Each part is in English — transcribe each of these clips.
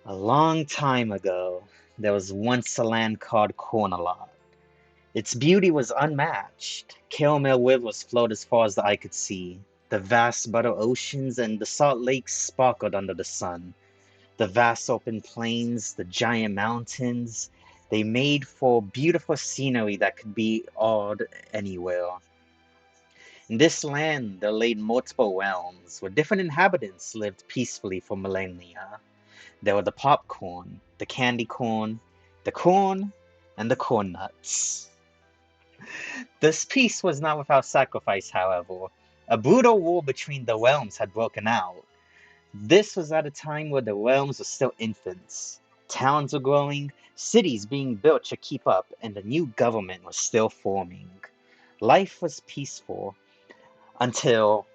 A long time ago, there was once a land called Cornalot. Its beauty was unmatched. Caramel rivers flowed as far as the eye could see. The vast butter oceans and the salt lakes sparkled under the sun. The vast open plains, the giant mountains, they made for beautiful scenery that could be odd anywhere. In this land, there lay multiple realms, where different inhabitants lived peacefully for millennia. There were the popcorn, the candy corn, and the corn nuts. This peace was not without sacrifice, however. A brutal war between the realms had broken out. This was at a time where the realms were still infants. Towns were growing, cities being built to keep up, and a new government was still forming. Life was peaceful until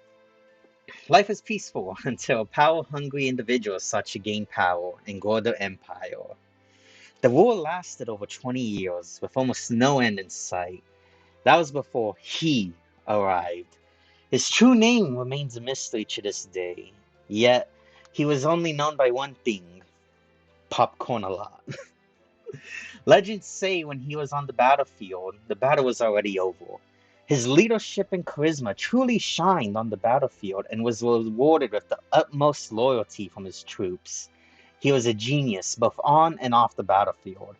Life was peaceful until power-hungry individuals sought to gain power and grow their empire. The war lasted over 20 years, with almost no end in sight. That was before he arrived. His true name remains a mystery to this day. Yet, he was only known by one thing: Popcornalot. Legends say when he was on the battlefield, the battle was already over. His leadership and charisma truly shined on the battlefield and was rewarded with the utmost loyalty from his troops. He was a genius both on and off the battlefield,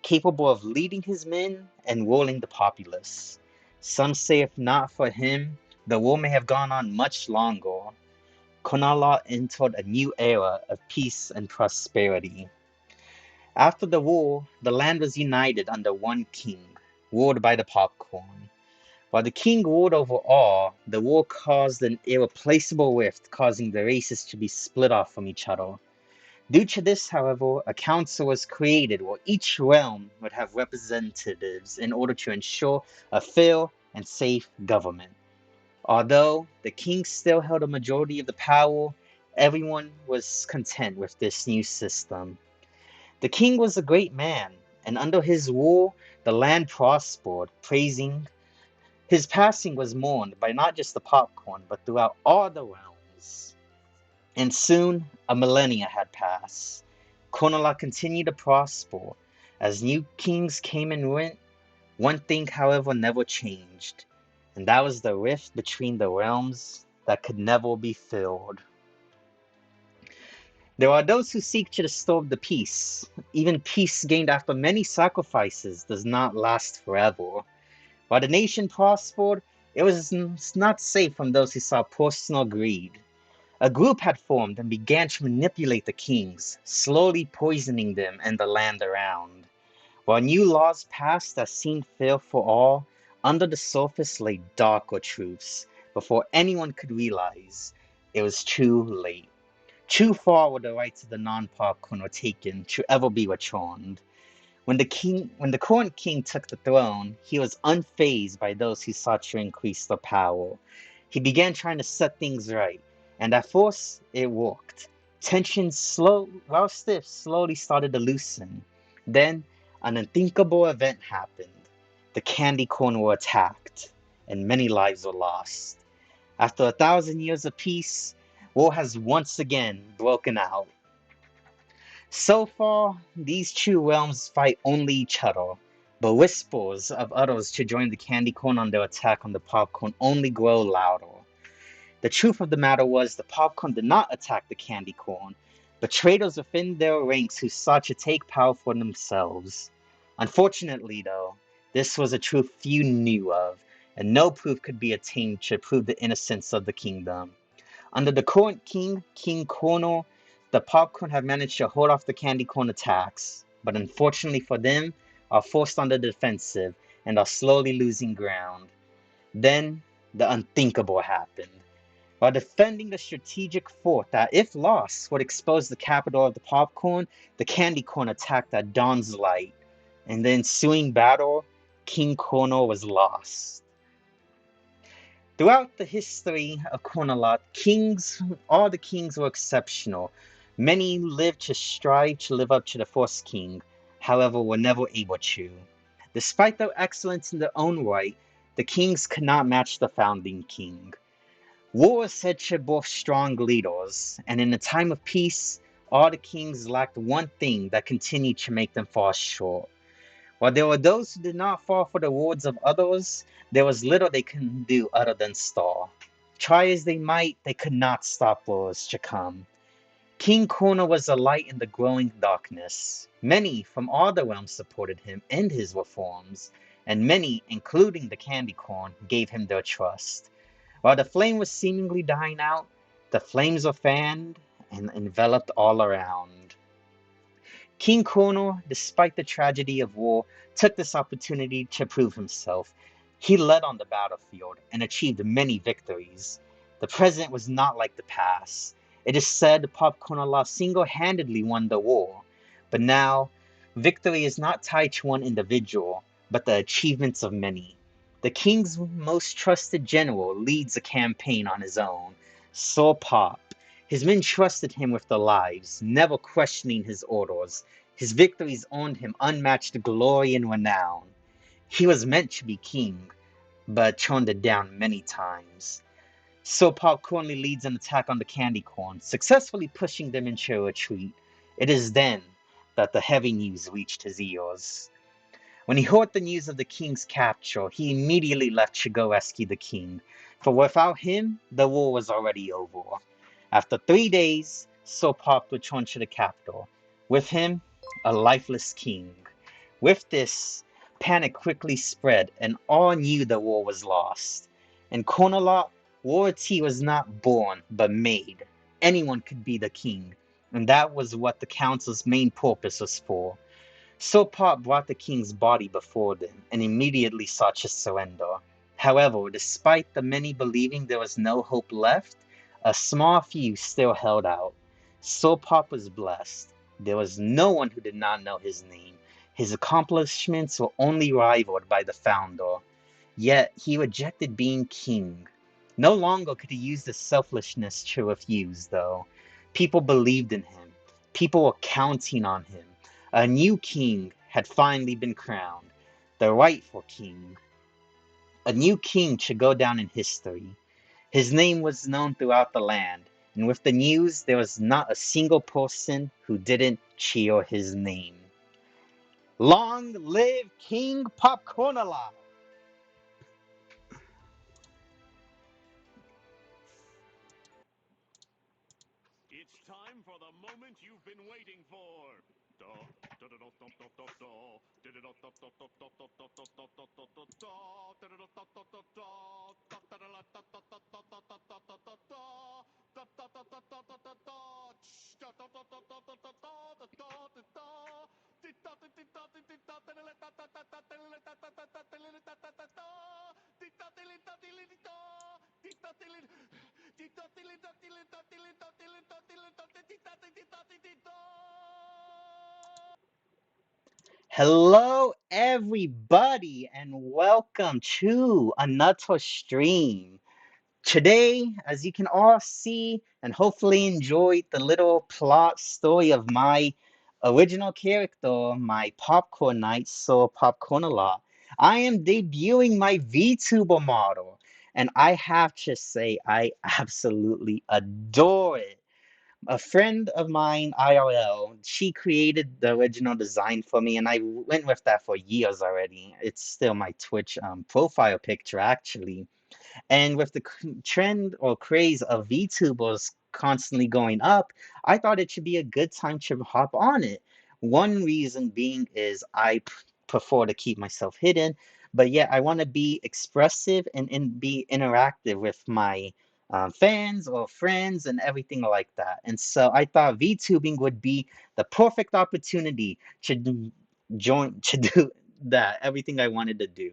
capable of leading his men and ruling the populace. Some say if not for him, the war may have gone on much longer. Konala entered a new era of peace and prosperity. After the war, the land was united under one king, ruled by the popcorn. While the king ruled over all, the war caused an irreplaceable rift, causing the races to be split off from each other. Due to this, however, a council was created where each realm would have representatives in order to ensure a fair and safe government. Although the king still held a majority of the power, everyone was content with this new system. The king was a great man, and under his rule, the land prospered, praising. His passing was mourned by not just the popcorn, but throughout all the realms. And soon, a millennia had passed. Konola continued to prosper. As new kings came and went, one thing, however, never changed, and that was the rift between the realms that could never be filled. There are those who seek to disturb the peace. Even peace gained after many sacrifices does not last forever. While the nation prospered, it was not safe from those who saw personal greed. A group had formed and began to manipulate the kings, slowly poisoning them and the land around. While new laws passed that seemed fair for all, under the surface lay darker truths. Before anyone could realize, it was too late. Too far were the rights of the non-popcorn were taken to ever be returned. When the current king took the throne, he was unfazed by those who sought to increase their power. He began trying to set things right, and at first it worked. Tensions while stiff, slowly started to loosen. Then an unthinkable event happened. The candy corn were attacked, and many lives were lost. After 1,000 years of peace, war has once again broken out. So far, these two realms fight only each other, but whispers of others to join the candy corn on their attack on the popcorn only grow louder. The truth of the matter was the popcorn did not attack the candy corn, but traitors within their ranks who sought to take power for themselves. Unfortunately, though, this was a truth few knew of, and no proof could be attained to prove the innocence of the kingdom. Under the current king, King Cornel, the popcorn have managed to hold off the candy corn attacks, but unfortunately for them, are forced on the defensive and are slowly losing ground. Then, the unthinkable happened. While defending the strategic fort that, if lost, would expose the capital of the popcorn, the candy corn attacked at dawn's light. In the ensuing battle, King Cornel was lost. Throughout the history of Cornalot, all the kings were exceptional. Many lived to strive to live up to the first king, however, were never able to. Despite their excellence in their own right, the kings could not match the founding king. War was said to birth strong leaders, and in a time of peace, All the kings lacked one thing that continued to make them fall short. While there were those who did not fall for the words of others, there was little they could do other than stall. Try as they might, they could not stop what was to come. King Kona was a light in the growing darkness. Many from all the realms supported him and his reforms, and many, including the candy corn, gave him their trust. While the flame was seemingly dying out, the flames were fanned and enveloped all around. King Kono, despite the tragedy of war, took this opportunity to prove himself. He led on the battlefield and achieved many victories. The present was not like the past. It is said Popcornalot single-handedly won the war. But now, victory is not tied to one individual, but the achievements of many. The king's most trusted general leads a campaign on his own. So Pop. His men trusted him with their lives, never questioning his orders. His victories earned him unmatched glory and renown. He was meant to be king, but turned it down many times. So Pop currently leads an attack on the candy corn, successfully pushing them into a retreat. It is then that the heavy news reached his ears. When he heard the news of the king's capture, he immediately left to go rescue the king, for without him, the war was already over. After 3 days, Sopop returned to the capital. With him, a lifeless king. With this, panic quickly spread, and all knew the war was lost. In Konalot, royalty was not born, but made. Anyone could be the king, and that was what the council's main purpose was for. Sopop brought the king's body before them, and immediately sought to surrender. However, despite the many believing there was no hope left, a small few still held out. Sopop was blessed. There was no one who did not know his name. His accomplishments were only rivaled by the founder. Yet he rejected being king. No longer could he use the selfishness to refuse, though. People believed in him. People were counting on him. A new king had finally been crowned, the rightful king. A new king should go down in history. His name was known throughout the land, and with the news, there was not a single person who didn't cheer his name. Long live King Popcornalot! It's time for the moment you've been waiting for. Hello, everybody, and welcome to another stream. Today, as you can all see and hopefully enjoy the little plot story of my original character, my Popcorn Knight, so Popcornalot, I am debuting my VTuber model, and I have to say, I absolutely adore it. A friend of mine, IRL, she created the original design for me, and I went with that for years already. It's still my Twitch profile picture, actually. And with the trend or craze of VTubers constantly going up, I thought it should be a good time to hop on it. One reason being is prefer to keep myself hidden, but yet I want to be expressive and be interactive with my fans or friends and everything like that. And so I thought VTubing would be the perfect opportunity to join to do that, everything I wanted to do.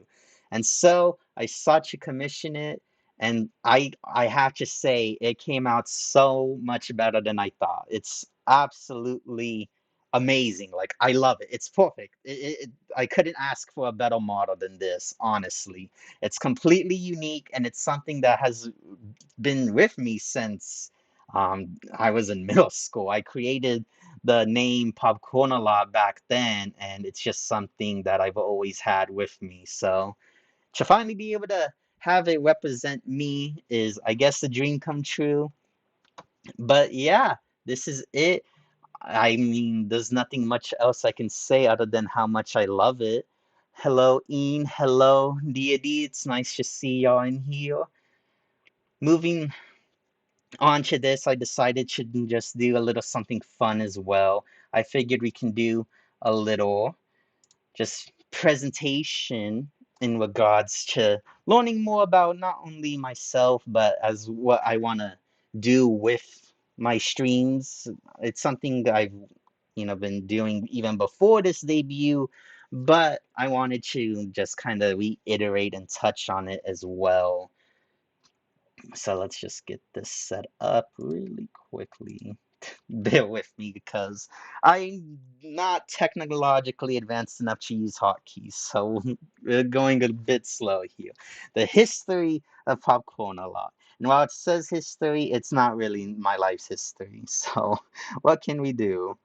And so I sought to commission it, and I have to say it came out so much better than I thought. It's absolutely amazing. Like I love it. It's perfect. I couldn't ask for a better model than this, honestly. It's completely unique, and it's something that has been with me since I was in middle school. I created the name Popcornalot back then, and it's just something that I've always had with me. So to finally be able to have it represent me is, I guess, a dream come true. But yeah, this is it. I mean, there's nothing much else I can say other than how much I love it. Hello, Ian. Hello, Deity. It's nice to see y'all in here. Moving on to this, I decided to just do a little something fun as well. I figured we can do a little just presentation in regards to learning more about not only myself, but as what I want to do with my streams. It's something that I've, been doing even before this debut, but I wanted to just kind of reiterate and touch on it as well. So let's just get this set up really quickly. Bear with me because I'm not technologically advanced enough to use hotkeys, so we're going a bit slow here. The history of popcorn a lot. And while it says history, it's not really my life's history. So what can we do?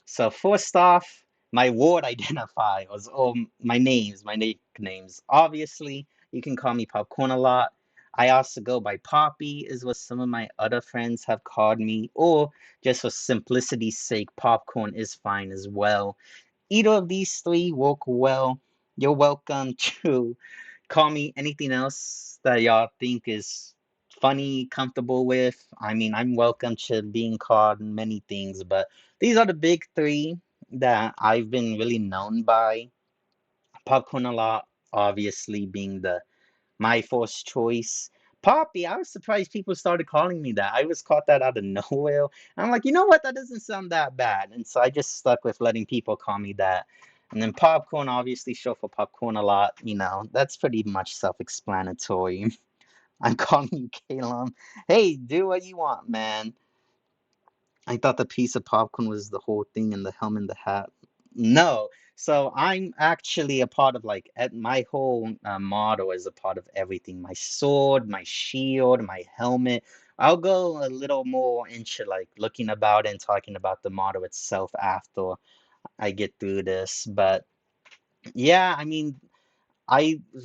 So first off, my ward identifiers, or my names, my nicknames. Obviously, you can call me Popcorn a lot. I also go by Poppy, is what some of my other friends have called me, or just for simplicity's sake, Popcorn is fine as well. Either of these three work well. You're welcome to call me anything else that y'all think is funny, comfortable with. I mean, I'm welcome to being called many things, but these are the big three that I've been really known by. Popcorn a lot, obviously being the my first choice. Poppy, I was surprised people started calling me that. I was caught that out of nowhere. I'm like, you know what? That doesn't sound that bad. And so I just stuck with letting people call me that. And then popcorn, obviously, show for popcorn a lot. That's pretty much self-explanatory. I'm calling you Calum. Hey, do what you want, man. I thought the piece of popcorn was the whole thing and the helm and the hat. No. So I'm actually a part of my whole model is a part of everything. My sword, my shield, my helmet. I'll go a little more into looking about and talking about the model itself after I get through this. But yeah, I mean,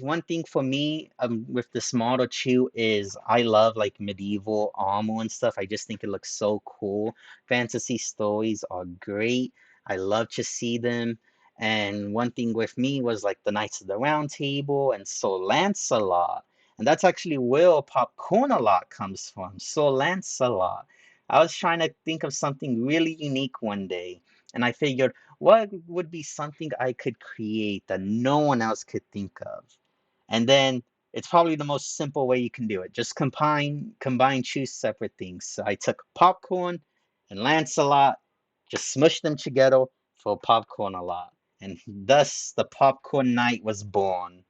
one thing for me with this model too is I love like medieval armor and stuff. I just think it looks so cool. Fantasy stories are great. I love to see them. And one thing with me was like the Knights of the Round Table and Sir Lancelot. And that's actually where Popcornalot comes from. Sir Lancelot. I was trying to think of something really unique one day, and I figured what would be something I could create that no one else could think of? And then it's probably the most simple way you can do it. Just combine two separate things. So I took popcorn and Lancelot, just smushed them together for popcorn a lot. And thus the Popcorn Knight was born.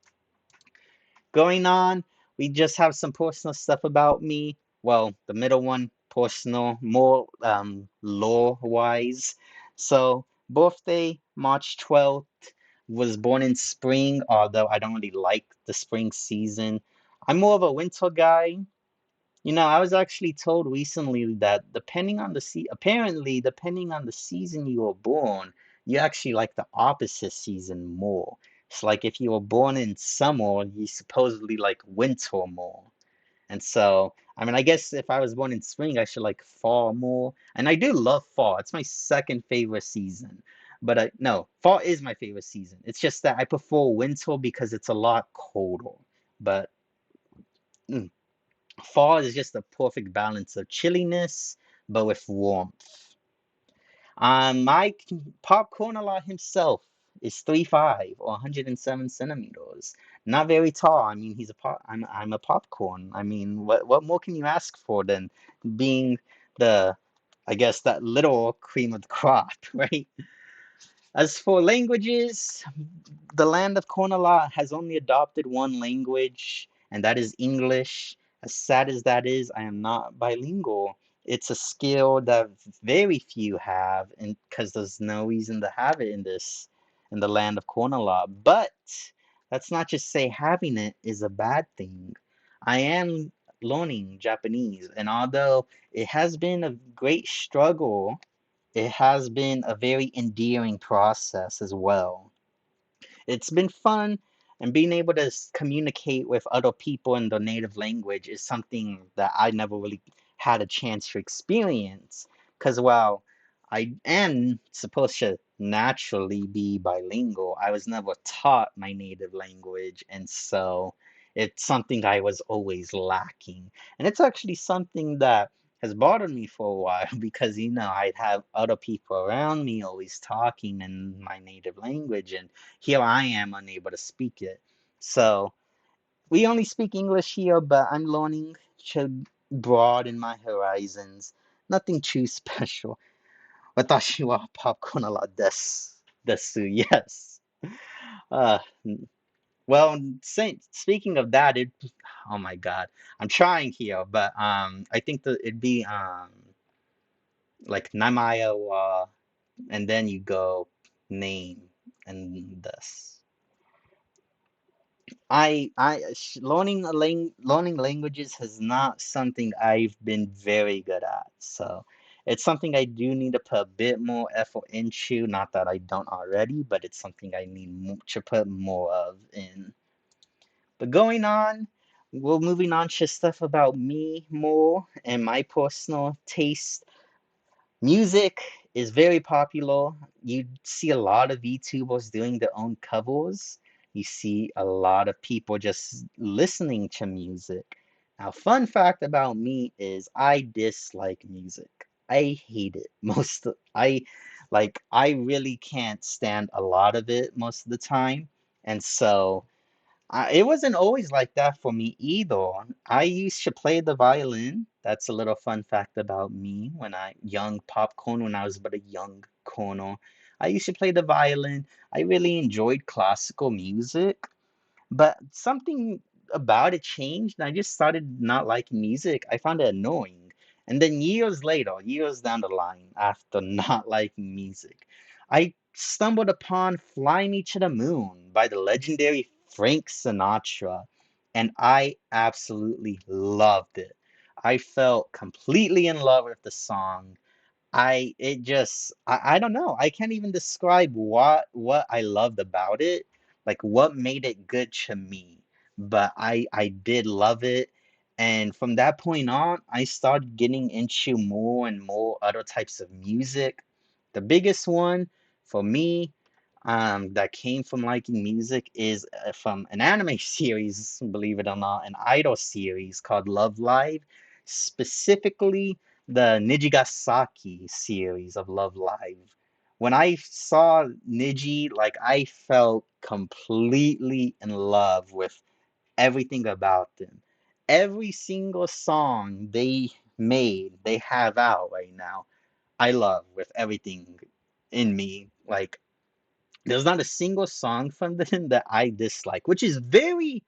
Going on, we just have some personal stuff about me. Well, the middle one, personal, more lore-wise. So, birthday, March 12th, was born in spring, although I don't really like the spring season. I'm more of a winter guy. I was actually told recently that apparently depending on the season you were born, you actually like the opposite season more. It's like if you were born in summer, you supposedly like winter more. And so, I mean, I guess if I was born in spring, I should like fall more. And I do love fall. It's my second favorite season. But no, fall is my favorite season. It's just that I prefer winter because it's a lot colder. But mm, fall is just a perfect balance of chilliness, but with warmth. Popcornalot himself is 3'5" or 107 centimeters. Not very tall. I mean, I'm a popcorn. I mean, what more can you ask for than being the, I guess, that little cream of the crop, right? As for languages, the land of Cornwall has only adopted one language, and that is English. As sad as that is, I am not bilingual. It's a skill that very few have, and because there's no reason to have it in the land of Cornwall. But that's not just say having it is a bad thing. I am learning Japanese, and although it has been a great struggle, it has been a very endearing process as well. It's been fun, and being able to communicate with other people in their native language is something that I never really had a chance to experience. Because while I am supposed to naturally be bilingual, I was never taught my native language, and so it's something I was always lacking. And it's actually something that has bothered me for a while because, I'd have other people around me always talking in my native language, and here I am unable to speak it. So we only speak English here, but I'm learning to broaden my horizons. Nothing too special. 私はポップコーンアロットです。です. Yes. Uh, well, speaking of that, oh my God, I'm trying here, but I think that it'd be like Namaya wa, and then you go name and this. Learning languages has not something I've been very good at. So it's something I do need to put a bit more effort into. Not that I don't already, but it's something I need to put more of in. But we're moving on to stuff about me more and my personal taste. Music is very popular. You see a lot of VTubers doing their own covers. You see a lot of people just listening to music. Now, fun fact about me is I dislike music. I hate it. I really can't stand a lot of it most of the time. And so it wasn't always like that for me either. I used to play the violin. That's a little fun fact about me young popcorn, when I was but a young corner. I used to play the violin. I really enjoyed classical music. But something about it changed, and I just started not liking music. I found it annoying. And then years later, years down the line, after not liking music, I stumbled upon Fly Me to the Moon by the legendary Frank Sinatra, and I absolutely loved it. I felt completely in love with the song. I don't know. I can't even describe what I loved about it, like what made it good to me. But I did love it. And from that point on, I started getting into more and more other types of music. The biggest one for me, that came from liking music is from an anime series, believe it or not, an idol series called Love Live, specifically the Nijigasaki series of Love Live. When I saw Niji, like I felt completely in love with everything about them. Every single song they have out right now, I love with everything in me. Like there's not a single song from them that I dislike, which is very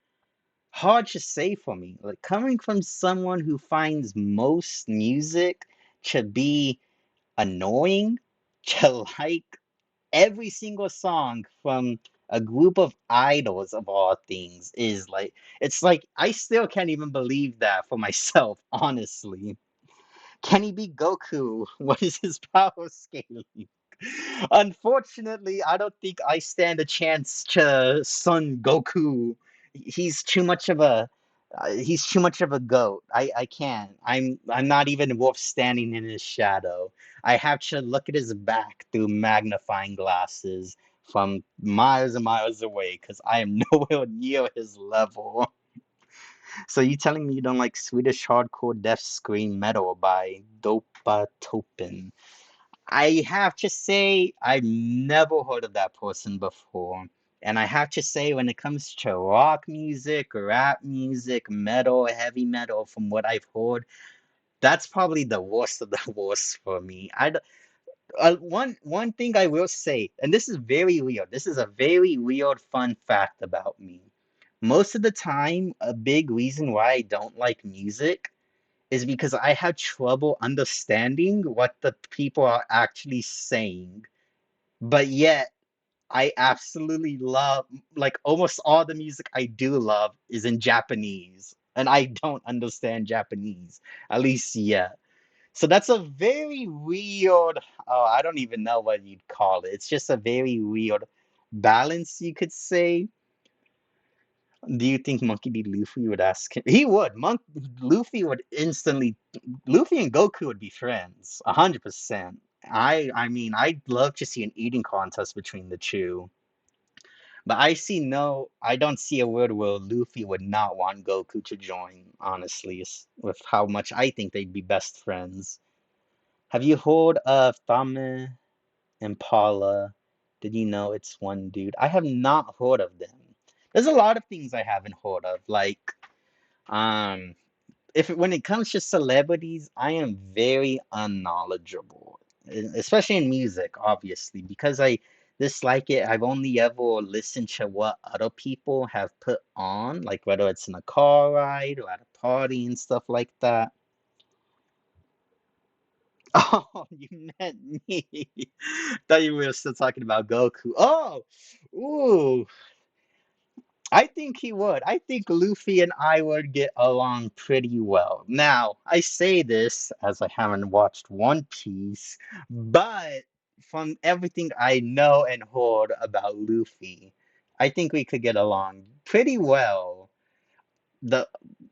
hard to say for me. Like coming from someone who finds most music to be annoying, to like every single song from a group of idols of all things is like it's like I still can't even believe that for myself, honestly. Can he be Goku? What is his power scaling? Unfortunately, I don't think I stand a chance to Son Goku. He's too much of a he's too much of a goat. I can't. I'm not even worth standing in his shadow. I have to look at his back through magnifying glasses from miles and miles away because I am nowhere near his level. So you telling me you don't like Swedish hardcore death scream metal by Dopa Topin? I have to say, I've never heard of that person before. And I have to say, when it comes to rock music, rap music, metal, heavy metal, from what I've heard, that's probably the worst of the worst for me. One thing I will say, and this is very weird. This is a very weird fun fact about me. Most of the time, a big reason why I don't like music is because I have trouble understanding what the people are actually saying. But yet, I absolutely love, like, almost all the music I do love is in Japanese, and I don't understand Japanese, at least yet. So that's a very weird, oh, I don't even know what you'd call it. It's just a very weird balance, you could say. Do you think Monkey D. Luffy would ask him? He would. Luffy would instantly. Luffy and Goku would be friends, 100%. I mean, I'd love to see an eating contest between the two. But I don't see a world where Luffy would not want Goku to join, honestly, with how much I think they'd be best friends. Have you heard of Tame and Paula? Did you know it's one dude? I have not heard of them. There's a lot of things I haven't heard of, like um if when it comes to celebrities, I am very unknowledgeable, especially in music, obviously, because I dislike it. I've only ever listened to what other people have put on, like whether it's in a car ride or at a party and stuff like that. Oh, you meant me. Thought you were still talking about Goku. Oh, ooh, I think he would. I think Luffy and I would get along pretty well. Now, I say this as I haven't watched One Piece, but from everything I know and heard about Luffy, I think we could get along pretty well. The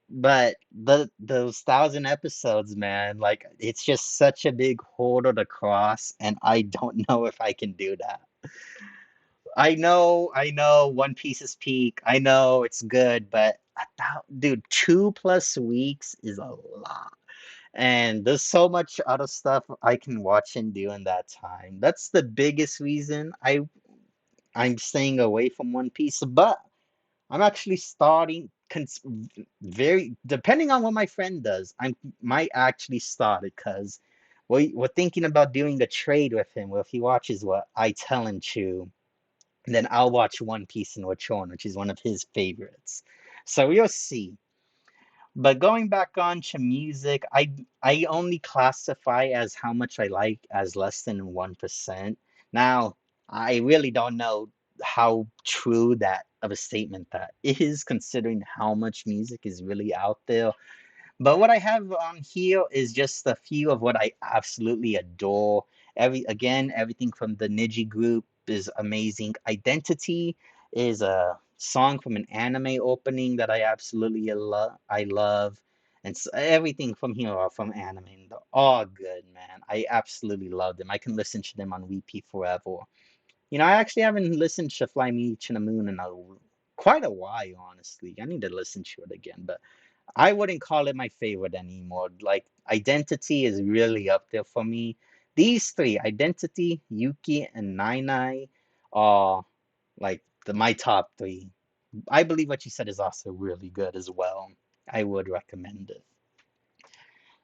but those 1,000 episodes, man, like it's just such a big hurdle to cross, and I don't know if I can do that. I know One Piece is peak. I know it's good, but dude, 2+ weeks is a lot. And there's so much other stuff I can watch and do in that time. That's the biggest reason I'm staying away from One Piece. But I'm actually starting very depending on what my friend does. I might actually start it because we're thinking about doing a trade with him where if he watches what I tell him to then I'll watch One Piece in return, which is one of his favorites. So we'll see. But going back on to music, I only classify as how much I like as less than 1%. Now, I really don't know how true that of a statement that is, considering how much music is really out there. But what I have on here is just a few of what I absolutely adore. Everything from the Niji group is amazing. Identity is a song from an anime opening that I absolutely love. And everything from here are from anime. And they're all good, man. I absolutely love them. I can listen to them on repeat forever. I actually haven't listened to Fly Me to the Moon in quite a while, honestly. I need to listen to it again, but I wouldn't call it my favorite anymore. Like Identity is really up there for me. These three, Identity, Yuki, and Nai Nai, are like my top three. I believe what you said is also really good as well. I would recommend it.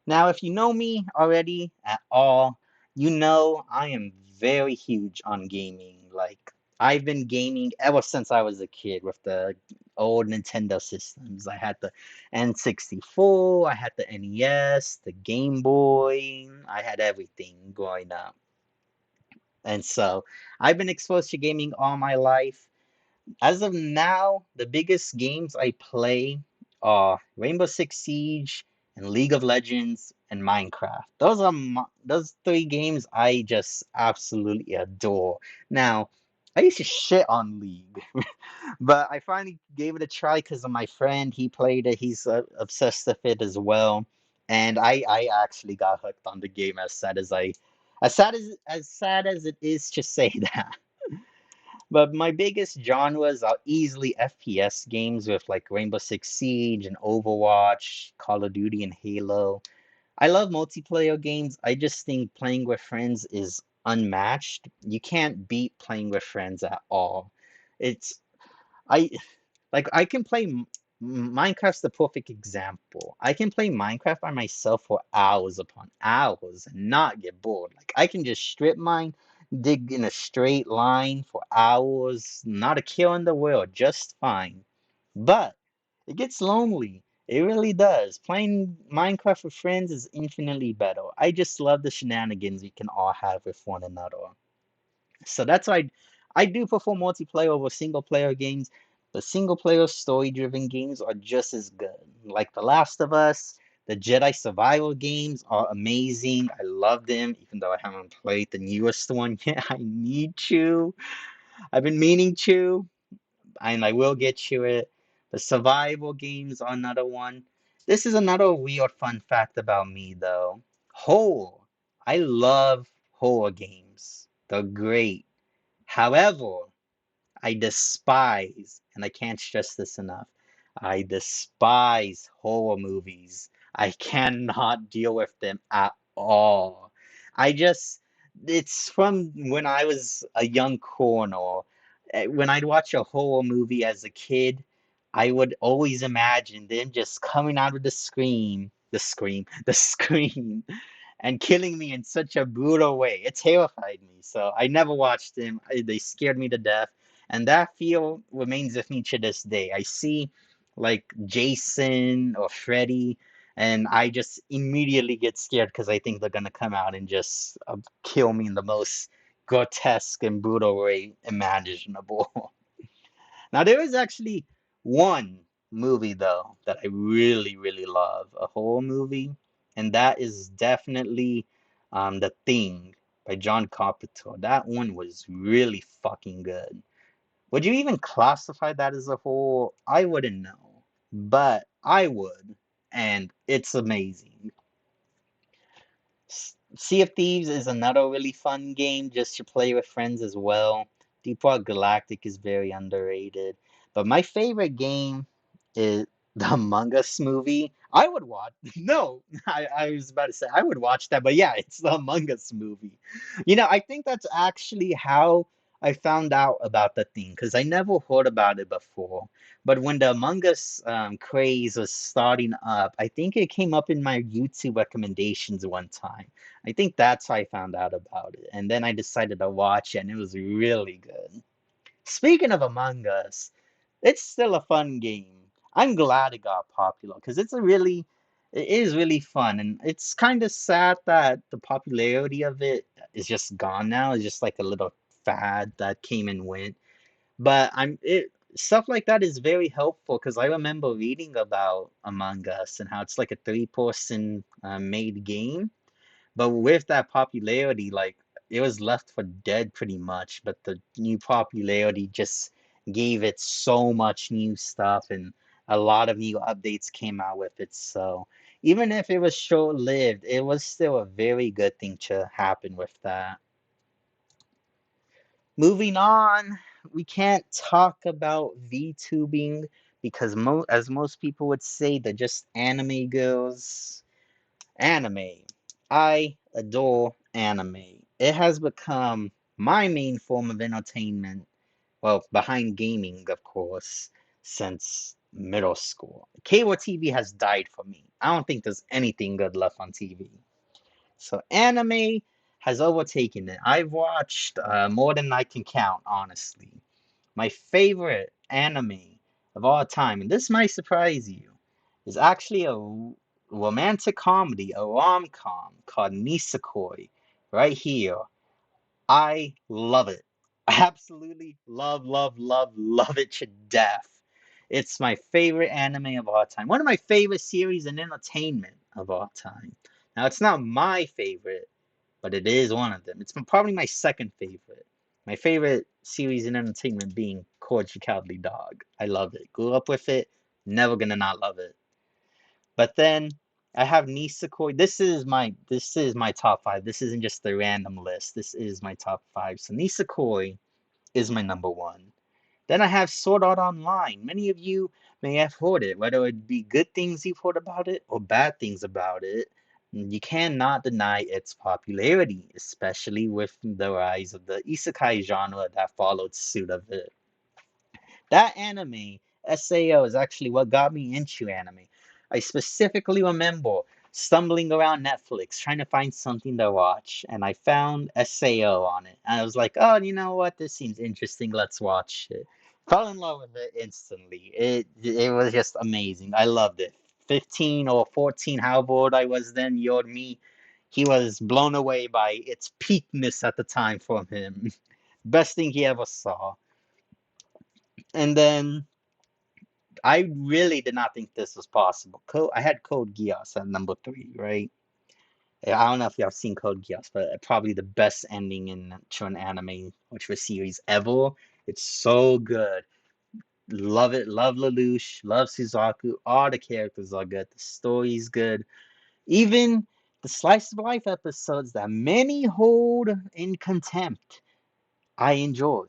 Now, if you know me already at all, you know I am very huge on gaming. Like, I've been gaming ever since I was a kid with the old Nintendo systems. I had the N64, I had the NES, the Game Boy, I had everything growing up. And so I've been exposed to gaming all my life. As of now, the biggest games I play are Rainbow Six Siege and League of Legends and Minecraft. Those three games I just absolutely adore. Now, I used to shit on League, but I finally gave it a try because of my friend. He played it. He's obsessed with it as well, and I actually got hooked on the game. As sad as it is to say that. But my biggest genres are easily FPS games with like Rainbow Six Siege and Overwatch, Call of Duty, and Halo. I love multiplayer games. I just think playing with friends is unmatched. You can't beat playing with friends at all. It's I like I can play Minecraft's the perfect example. I can play Minecraft by myself for hours upon hours and not get bored. Like I can just strip mine, dig in a straight line for hours, not a kill in the world, just fine. But it gets lonely. It really does. Playing Minecraft with friends is infinitely better. I just love the shenanigans we can all have with one another. So that's why I do prefer multiplayer over single player games. The single player story driven games are just as good. Like The Last of Us, the Jedi Survival games are amazing. I love them, even though I haven't played the newest one yet. I need to. I've been meaning to, and I will get to it. The survival games are another one. This is another weird fun fact about me, though. Horror. I love horror games. They're great. However, I despise, and I can't stress this enough, I despise horror movies. I cannot deal with them at all. I just, it's from when I was a young corner. When I'd watch a horror movie as a kid, I would always imagine them just coming out of the scream, and killing me in such a brutal way. It terrified me. So I never watched them. They scared me to death. And that feel remains with me to this day. I see like Jason or Freddy, and I just immediately get scared because I think they're gonna come out and just kill me in the most grotesque and brutal way imaginable. Now, there is actually one movie, though, that I really, really love, a horror movie, and that is definitely The Thing by John Carpenter. That one was really fucking good. Would you even classify that as a horror? I wouldn't know, but I would, and it's amazing. Sea of Thieves is another really fun game just to play with friends as well. Deepwater Galactic is very underrated. But my favorite game is the Among Us movie. I would watch. No, I was about to say I would watch that, but yeah, it's the Among Us movie. I think that's actually how I found out about the thing because I never heard about it before. But when the Among Us craze was starting up, I think it came up in my YouTube recommendations one time. I think that's how I found out about it. And then I decided to watch it, and it was really good. Speaking of Among Us, it's still a fun game. I'm glad it got popular because it is really fun. And it's kind of sad that the popularity of it is just gone now. It's just like a little fad that came and went. But stuff like that is very helpful because I remember reading about Among Us and how it's like a three-person made game. But with that popularity, like it was left for dead pretty much. But the new popularity just gave it so much new stuff and a lot of new updates came out with it. So even if it was short-lived, it was still a very good thing to happen with that. Moving on, we can't talk about VTubing because as most people would say, they're just anime girls. Anime. I adore anime. It has become my main form of entertainment, well, behind gaming, of course, since middle school. Cable TV has died for me. I don't think there's anything good left on TV. So anime has overtaken it. I've watched more than I can count, honestly. My favorite anime of all time, and this might surprise you, is actually a romantic comedy, a rom-com called Nisekoi, right here. I love it. Absolutely love, love, love, love it to death. It's my favorite anime of all time. One of my favorite series and entertainment of all time. Now, it's not my favorite, but it is one of them. It's probably my second favorite. My favorite series in entertainment being Courage the Cowardly Dog. I love it. Grew up with it. Never gonna not love it. But then I have Nisekoi. This is my top five. This isn't just a random list. This is my top five. So Nisekoi is my number one. Then I have Sword Art Online. Many of you may have heard it, whether it be good things you've heard about it or bad things about it. You cannot deny its popularity, especially with the rise of the isekai genre that followed suit of it. That anime, SAO, is actually what got me into anime. I specifically remember stumbling around Netflix trying to find something to watch, and I found SAO on it. And I was like, oh, you know what? This seems interesting. Let's watch it. Fell in love with it instantly. It was just amazing. I loved it. 15 or 14, however old I was then, your me, he was blown away by its peakness at the time from him. Best thing he ever saw. And then I really did not think this was possible. I had Code Geass at number three, right? I don't know if you have seen Code Geass, but probably the best ending to an anime or to a series ever. It's so good. Love it. Love Lelouch. Love Suzaku. All the characters are good. The story's good. Even the slice of life episodes that many hold in contempt, I enjoy.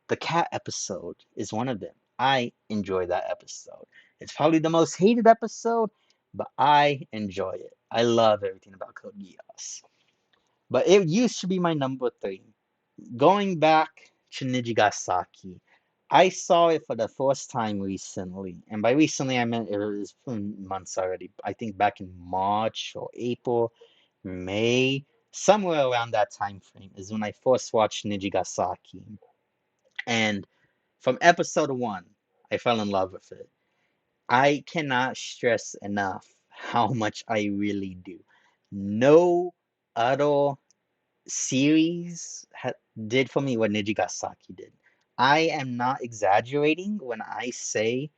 The cat episode is one of them. I enjoy that episode. It's probably the most hated episode, but I enjoy it. I love everything about Code Geass. But it used to be my number three. Going back to Nijigasaki, I saw it for the first time recently. And by recently, I meant it was months already. I think back in March or April, May, somewhere around that time frame is when I first watched Nijigasaki. And from episode one, I fell in love with it. I cannot stress enough how much I really do. No other series did for me what Nijigasaki did. I am not exaggerating when I say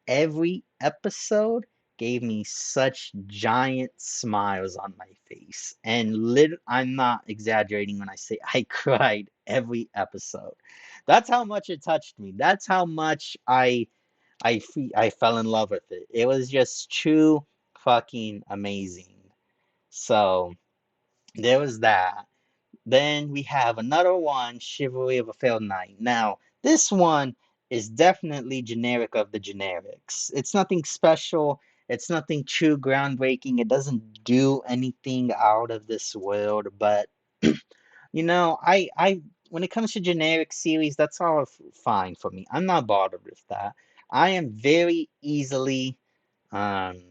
every episode gave me such giant smiles on my face. And I'm not exaggerating when I say I cried every episode. That's how much it touched me. That's how much I fell in love with it. It was just too fucking amazing. So there was that. Then we have another one, Chivalry of a Failed Knight. Now, this one is definitely generic of the generics. It's nothing special. It's nothing too groundbreaking. It doesn't do anything out of this world. But when it comes to generic series, that's all fine for me. I'm not bothered with that. I am very easily um,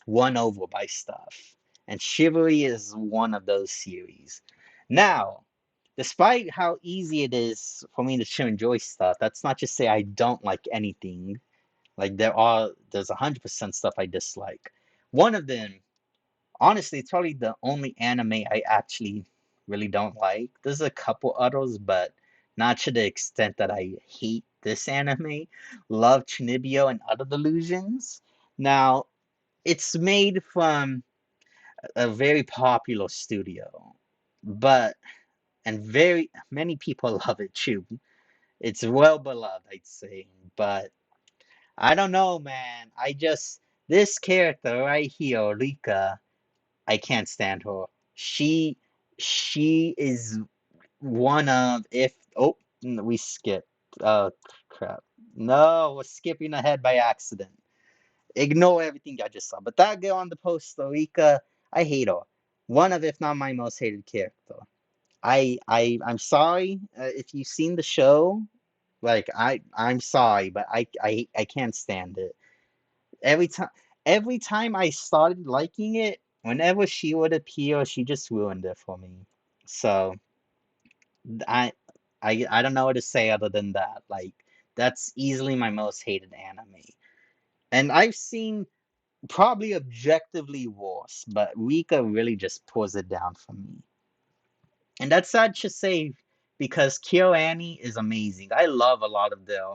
won over by stuff. And Chivalry is one of those series. Now, despite how easy it is for me to enjoy stuff, that's not to say I don't like anything. Like there's 100% stuff I dislike. One of them, honestly, it's probably the only anime I actually really don't like. There's a couple others, but not to the extent that I hate this anime. Love Chunibyo and Other Delusions. Now, it's made from a very popular studio, but and very many people love it too. It's well beloved, I'd say, but I don't know, man. This character right here, Rika, I can't stand her. She she is one of if oh we skipped. Oh crap. No, we're skipping ahead by accident. Ignore everything I just saw. But that girl on the poster, Rika, I hate her. One of, if not my most hated character. I'm sorry if you've seen the show. Like I'm sorry, but I can't stand it. Every time every time I started liking it, whenever she would appear, she just ruined it for me. So I I don't know what to say other than that. Like that's easily my most hated anime. And I've seen probably objectively worse, but Rika really just pulls it down for me. And that's sad to say because Kyo Annie is amazing. I love a lot of their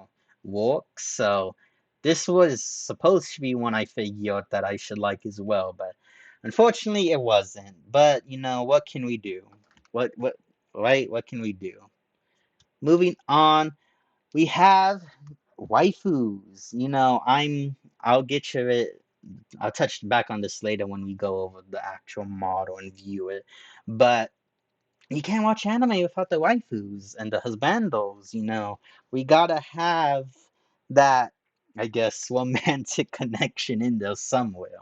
work, so this was supposed to be one I figured that I should like as well, but unfortunately it wasn't. But what can we do? What right? What can we do? Moving on, we have waifus. I'll get to it. I'll touch back on this later when we go over the actual model and view it. But you can't watch anime without the waifus and the husbandos. We gotta have that, I guess, romantic connection in there somewhere.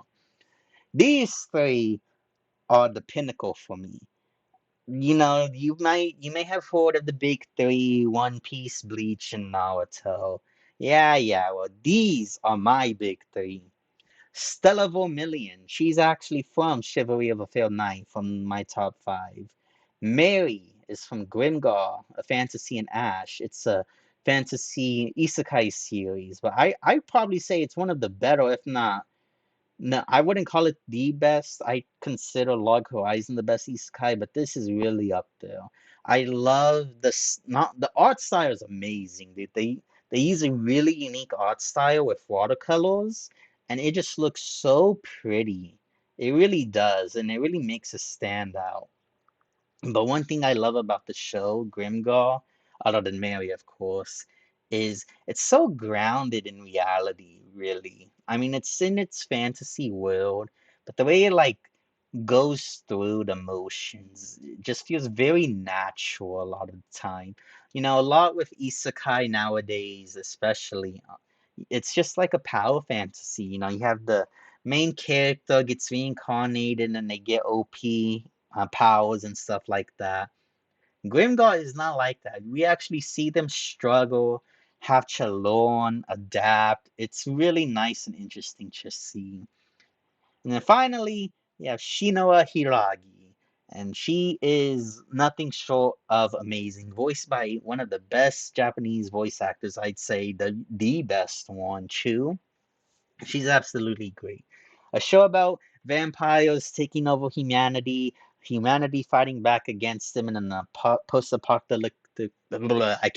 These three are the pinnacle for me. You may have heard of the big three: One Piece, Bleach, and Naruto. Yeah, yeah. Well, these are my big three. Stella Vermillion, she's actually from Chivalry of a Failed Knight from my top five. Mary is from Grimgar, a fantasy in Ash. It's a fantasy isekai series, but I'd probably say it's one of the better, if not, no, I wouldn't call it the best. I consider Log Horizon the best isekai, but this is really up there. I love not the art style is amazing. They use a really unique art style with watercolors, and it just looks so pretty. It really does, and it really makes it stand out. But one thing I love about the show, Grimgar, other than Mary, of course, is it's so grounded in reality, really. I mean, it's in its fantasy world, but the way it like goes through the motions, it just feels very natural a lot of the time. You know, a lot with isekai nowadays, especially, it's just like a power fantasy. You know, you have the main character gets reincarnated and they get OP powers and stuff like that. Grimgar is not like that. We actually see them struggle, have to learn, adapt. It's really nice and interesting to see. And then finally, we have Shinoa Hiragi. And she is nothing short of amazing, voiced by one of the best Japanese voice actors, I'd say the best one, too. She's absolutely great. A show about vampires taking over humanity, humanity fighting back against them in an post-apocalyptic. I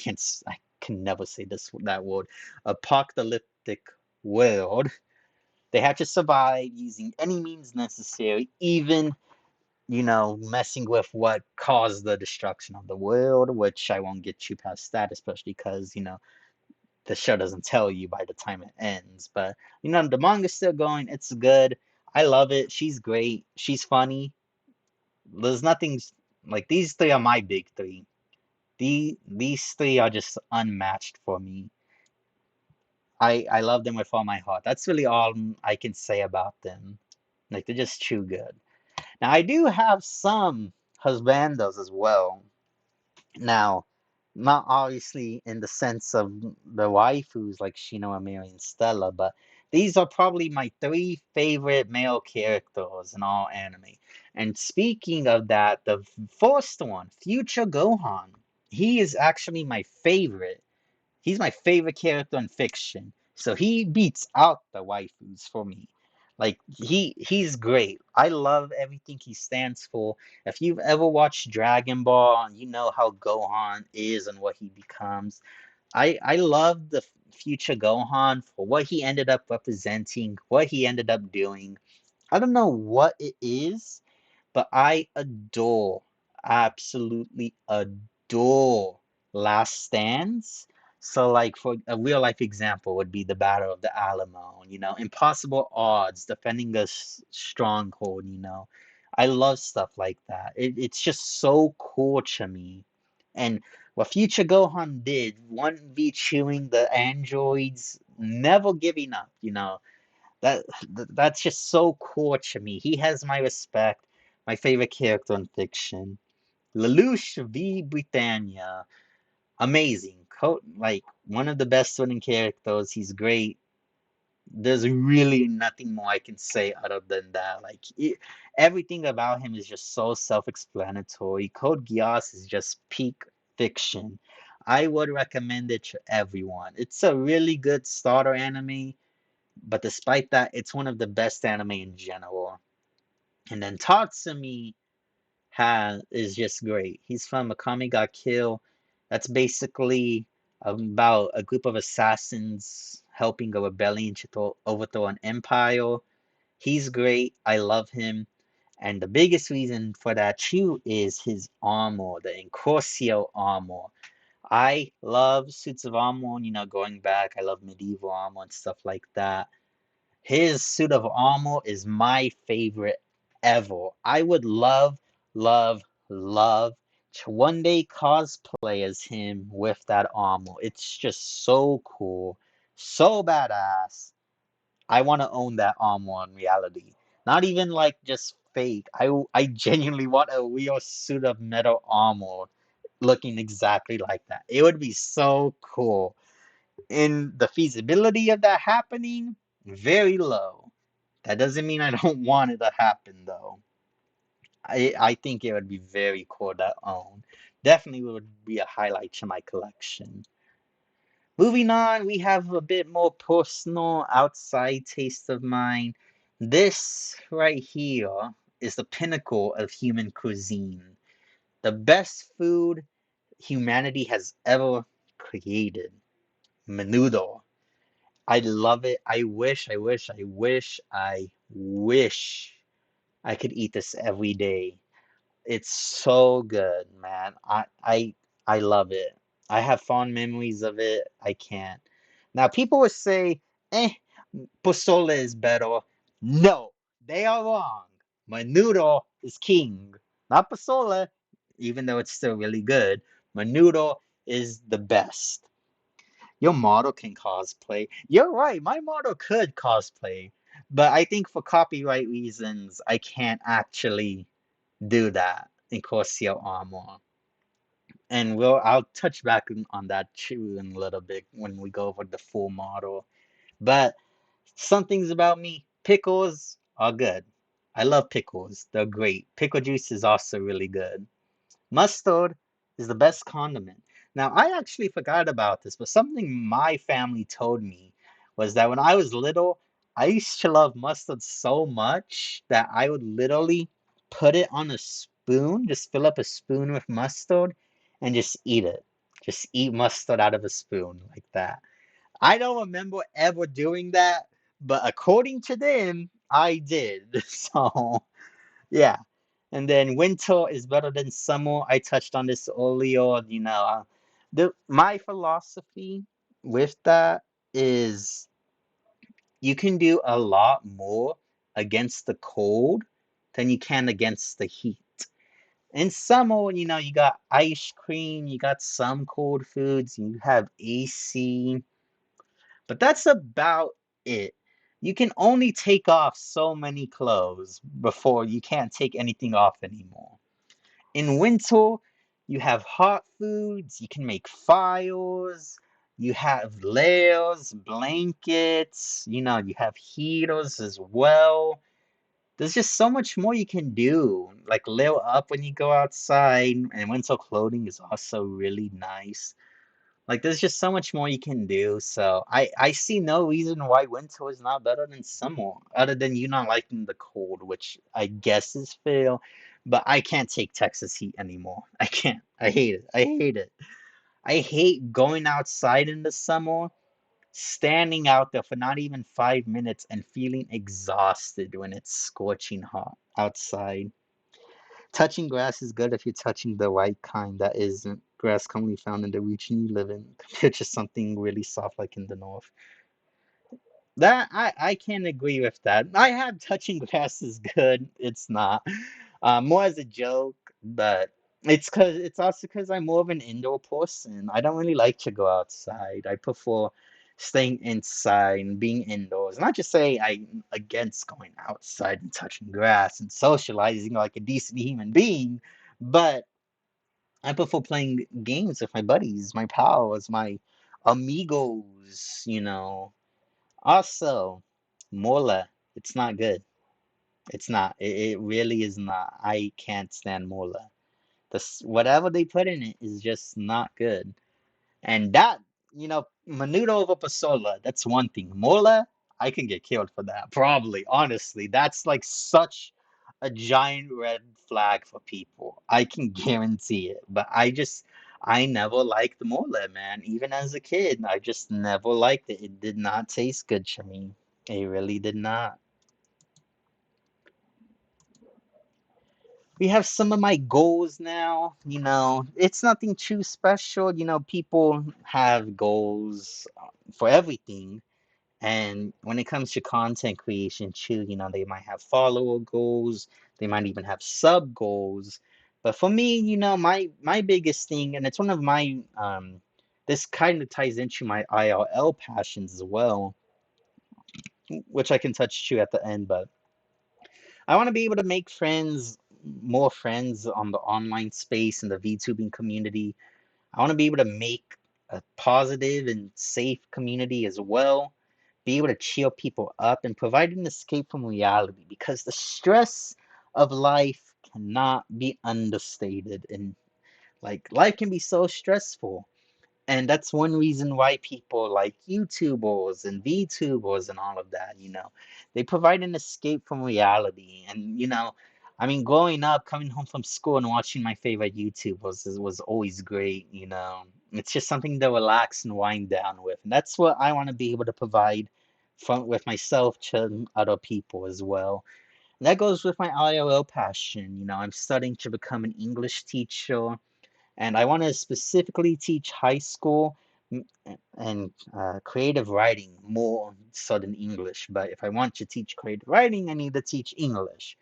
can never say that word. Apocalyptic world. They had to survive using any means necessary, even messing with what caused the destruction of the world, which I won't get you past that, especially because the show doesn't tell you by the time it ends. But the manga's still going. It's good. I love it. She's great. She's funny. There's nothing like these three are my big three. These three are just unmatched for me. I love them with all my heart. That's really all I can say about them. Like they're just too good. Now I do have some husbandos as well. Now, not obviously in the sense of the waifus like Shino, Amiri, and Stella, but these are probably my three favorite male characters in all anime. And speaking of that, the first one, Future Gohan, he is actually my favorite. He's my favorite character in fiction. So he beats out the waifus for me. Like he's great. I love everything he stands for. If you've ever watched Dragon Ball, you know how Gohan is and what he becomes. I love the future Gohan for what he ended up representing, what he ended up doing. I don't know what it is, but I adore, absolutely adore Last Stands. So, like for a real life example, would be the Battle of the Alamo. Impossible odds, defending a stronghold. I love stuff like that. It's just so cool to me. And what Future Gohan did, one v chewing the androids, never giving up. That that's just so cool to me. He has my respect, my favorite character in fiction. Lelouch v. Britannia, amazing. Like one of the best winning characters. He's great. There's really nothing more I can say other than that. Like everything about him is just so self-explanatory. Code Geass is just peak fiction. I would recommend it to everyone. It's a really good starter anime. But despite that, it's one of the best anime in general. And then Tatsumi is just great. He's from Akame Ga Kill. That's basically about a group of assassins helping a rebellion to overthrow an empire. He's great. I love him. And the biggest reason for that too is his armor, the Incursio armor. I love suits of armor, going back. I love medieval armor and stuff like that. His suit of armor is my favorite ever. I would love, love, love to one day cosplay as him with that armor. It's just so cool, so badass. I want to own that armor in reality. Not even like just fake. I genuinely want a real suit of metal armor looking exactly like that. It would be so cool. In the feasibility of that happening, very low. That doesn't mean I don't want it to happen though. I think it would be very cool to own. Definitely would be a highlight to my collection. Moving on, we have a bit more personal outside taste of mine. This right here is the pinnacle of human cuisine. The best food humanity has ever created. Menudo. I love it. I wish I could eat this every day. It's so good, man. I love it. I have fond memories of it. I can't. Now, people would say, eh, pozole is better. No, they are wrong. Menudo is king. Not pozole, even though it's still really good. Menudo is the best. Your model can cosplay. You're right, my model could cosplay. But I think for copyright reasons, I can't actually do that in Corsair armor. And I'll touch back on that too in a little bit when we go over the full model. But some things about me, pickles are good. I love pickles. They're great. Pickle juice is also really good. Mustard is the best condiment. Now, I actually forgot about this, but something my family told me was that when I was little, I used to love mustard so much that I would literally put it on a spoon, just fill up a spoon with mustard and just eat it. Just eat mustard out of a spoon like that. I don't remember ever doing that, but according to them, I did. So, yeah. And then winter is better than summer. I touched on this earlier. My philosophy with that is you can do a lot more against the cold than you can against the heat. In summer, you got ice cream, you got some cold foods, you have AC, but that's about it. You can only take off so many clothes before you can't take anything off anymore. In winter, you have hot foods, you can make fires, you have layers, blankets, you have heaters as well. There's just so much more you can do. Like layer up when you go outside, and winter clothing is also really nice. Like there's just so much more you can do. So I see no reason why winter is not better than summer, other than you not liking the cold, which I guess is fair. But I can't take Texas heat anymore. I can't. I hate it. I hate it. I hate going outside in the summer, standing out there for not even 5 minutes and feeling exhausted when it's scorching hot outside. Touching grass is good if you're touching the right kind that isn't grass commonly found in the region you live in, compared to something really soft like in the north. That I can agree with that. I have touching grass is good. It's not. More as a joke, but it's also because I'm more of an indoor person. I don't really like to go outside. I prefer staying inside and being indoors. Not just say I'm against going outside and touching grass and socializing like a decent human being, but I prefer playing games with my buddies, my pals, my amigos. Also, Mola, it's not good. It's not. It really is not. I can't stand Mola. Whatever they put in it is just not good. And Menudo over Pasola, that's one thing. Mola, I can get killed for that. Probably, honestly. That's like such a giant red flag for people. I can guarantee it. But I never liked Mola, man. Even as a kid, I just never liked it. It did not taste good to me. It really did not. We have some of my goals now. It's nothing too special. People have goals for everything. And when it comes to content creation too, they might have follower goals, they might even have sub goals. But for me, my biggest thing, and it's one of my this kind of ties into my IRL passions as well, which I can touch to at the end, but I want to be able to make friends, more friends on the online space and the VTubing community. I want to be able to make a positive and safe community as well, be able to cheer people up and provide an escape from reality because the stress of life cannot be understated. And like life can be so stressful. And that's one reason why people like YouTubers and VTubers and all of that, they provide an escape from reality. And, I mean, growing up, coming home from school and watching my favorite YouTubers was always great. It's just something to relax and wind down with. And that's what I want to be able to provide with myself to other people as well. And that goes with my IRL passion. I'm studying to become an English teacher. And I want to specifically teach high school and creative writing more so than English. But if I want to teach creative writing, I need to teach English.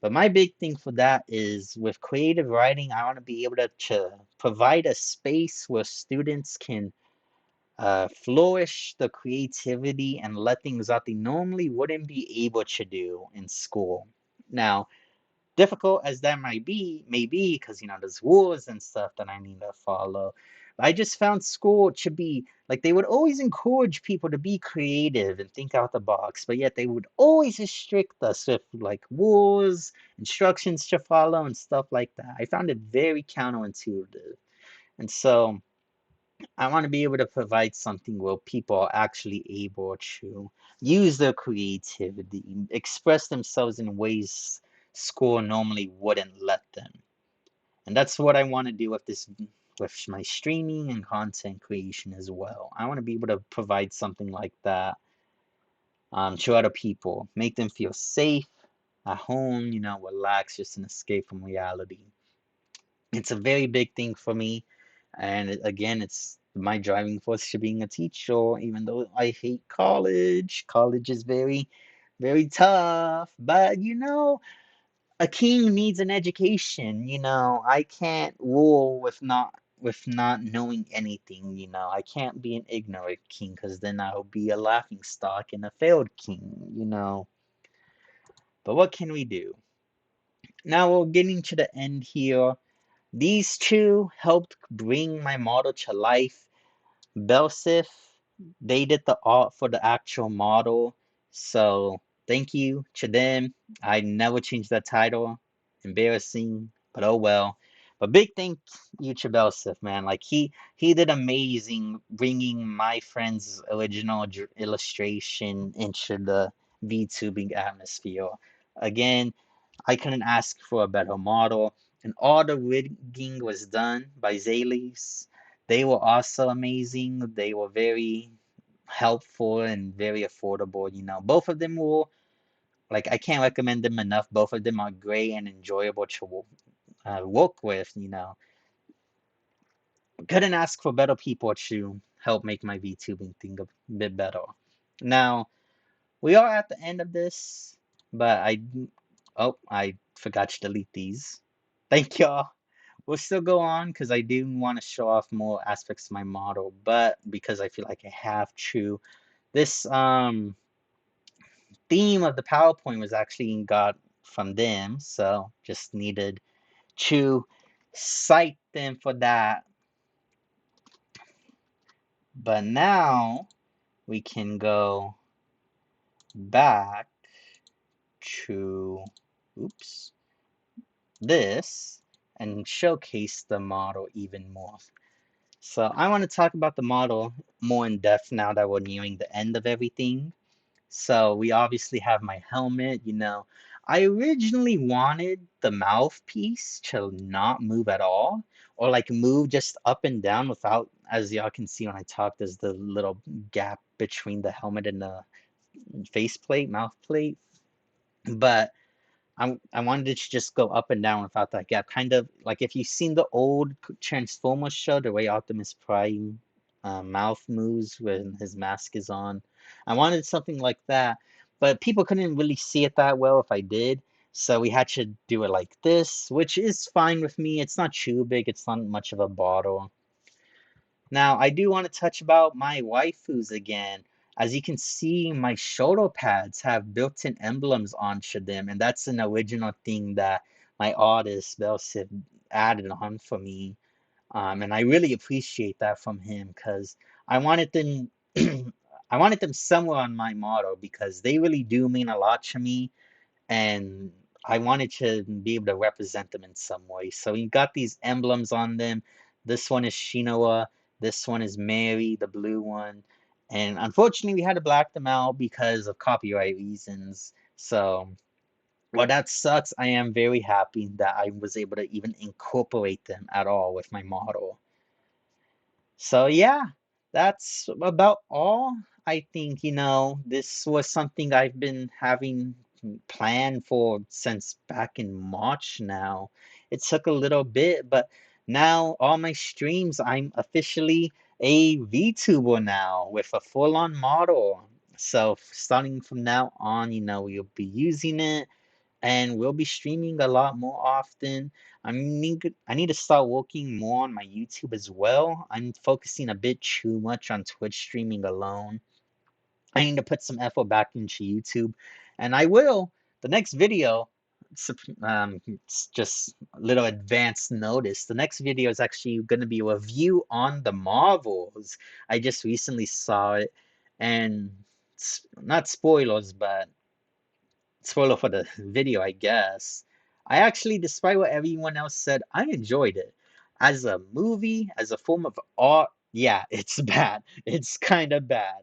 But my big thing for that is with creative writing, I want to be able to provide a space where students can flourish the creativity and let things out they normally wouldn't be able to do in school. Now, difficult as that might be, maybe because there's rules and stuff that I need to follow. But I just found school to be like they would always encourage people to be creative and think out the box, but yet they would always restrict us with like rules, instructions to follow, and stuff like that. I found it very counterintuitive. And so I want to be able to provide something where people are actually able to use their creativity, express themselves in ways school normally wouldn't let them. And that's what I want to do with with my streaming and content creation as well. I want to be able to provide something like that to other people, make them feel safe at home, relax, just an escape from reality. It's a very big thing for me. And again, it's my driving force to being a teacher, even though I hate college. College is very, very tough. But a king needs an education. I can't rule with not knowing anything. I can't be an ignorant king because then I'll be a laughing stock and a failed king. But what can we do? Now we're getting to the end here. These two helped bring my model to life. Belsif, they did the art for the actual model. So thank you to them. I never changed that title. Embarrassing, but oh well. But big thank you to Belsif, man. Like he did amazing bringing my friend's original illustration into the VTubing atmosphere. Again, I couldn't ask for a better model, and all the rigging was done by Zales. They were also amazing. They were very helpful and very affordable. Both of them were like I can't recommend them enough. Both of them are great and enjoyable to work with. Couldn't ask for better people to help make my VTubing thing a bit better. Now we are at the end of this, but I forgot to delete these. Thank y'all. We'll still go on because I do want to show off more aspects of my model, but because I feel like I have to, this theme of the PowerPoint was actually got from them, so just needed to cite them for that. But now we can go back to, oops, this and showcase the model even more. So I want to talk about the model more in depth now that we're nearing the end of everything. So we obviously have my helmet. I originally wanted the mouthpiece to not move at all, or like move just up and down without, as y'all can see when I talk, there's the little gap between the helmet and the faceplate, mouth plate. But I wanted it to just go up and down without that gap. Kind of like if you've seen the old Transformers show, the way Optimus Prime mouth moves when his mask is on. I wanted something like that, but people couldn't really see it that well if I did. So we had to do it like this, which is fine with me. It's not too big. It's not much of a bottle. Now, I do want to touch about my waifus again. As you can see, my shoulder pads have built-in emblems onto them, and that's an original thing that my artist, Belsif, added on for me. And I really appreciate that from him because I wanted them I wanted them somewhere on my model because they really do mean a lot to me and I wanted to be able to represent them in some way. So we got these emblems on them. This one is Shinoa. This one is Mary, the blue one. And unfortunately, we had to black them out because of copyright reasons. So, while that sucks, I am very happy that I was able to even incorporate them at all with my model. So yeah, that's about all. I think, this was something I've been having planned for since back in March now. It took a little bit, but Now, all my streams, I'm officially a VTuber now with a full-on model. So starting from now on, we'll be using it and we'll be streaming a lot more often. I need to start working more on my YouTube as well. I'm focusing a bit too much on Twitch streaming alone. I need to put some effort back into YouTube, and I will. The next video, it's just a little advanced notice. The next video is actually going to be a review on the Marvels. I just recently saw it, and not spoilers, but spoiler for the video, I guess. I actually, despite what everyone else said, I enjoyed it. As a movie, as a form of art, yeah, it's bad. It's kind of bad.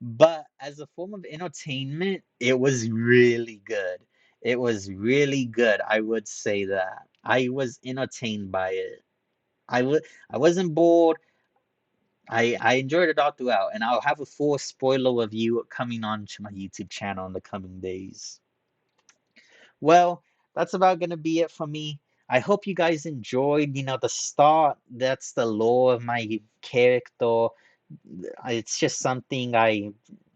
But as a form of entertainment, it was really good. It was really good. I would say that. I was entertained by it. I wasn't bored. I enjoyed it all throughout, and I'll have a full spoiler review coming on to my YouTube channel in the coming days. Well, that's about gonna be it for me. I hope you guys enjoyed, the start. That's the lore of my character. It's just something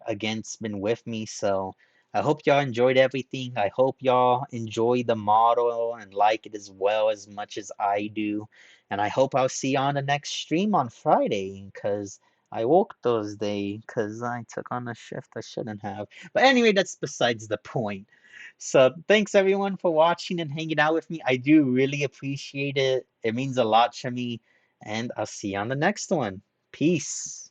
again's been with me. So I hope y'all enjoyed everything. I hope y'all enjoy the model and like it as well as much as I do. And I hope I'll see you on the next stream on Friday because I worked Thursday because I took on a shift I shouldn't have. But anyway, that's besides the point. So thanks everyone for watching and hanging out with me. I do really appreciate it. It means a lot to me. And I'll see you on the next one. Peace.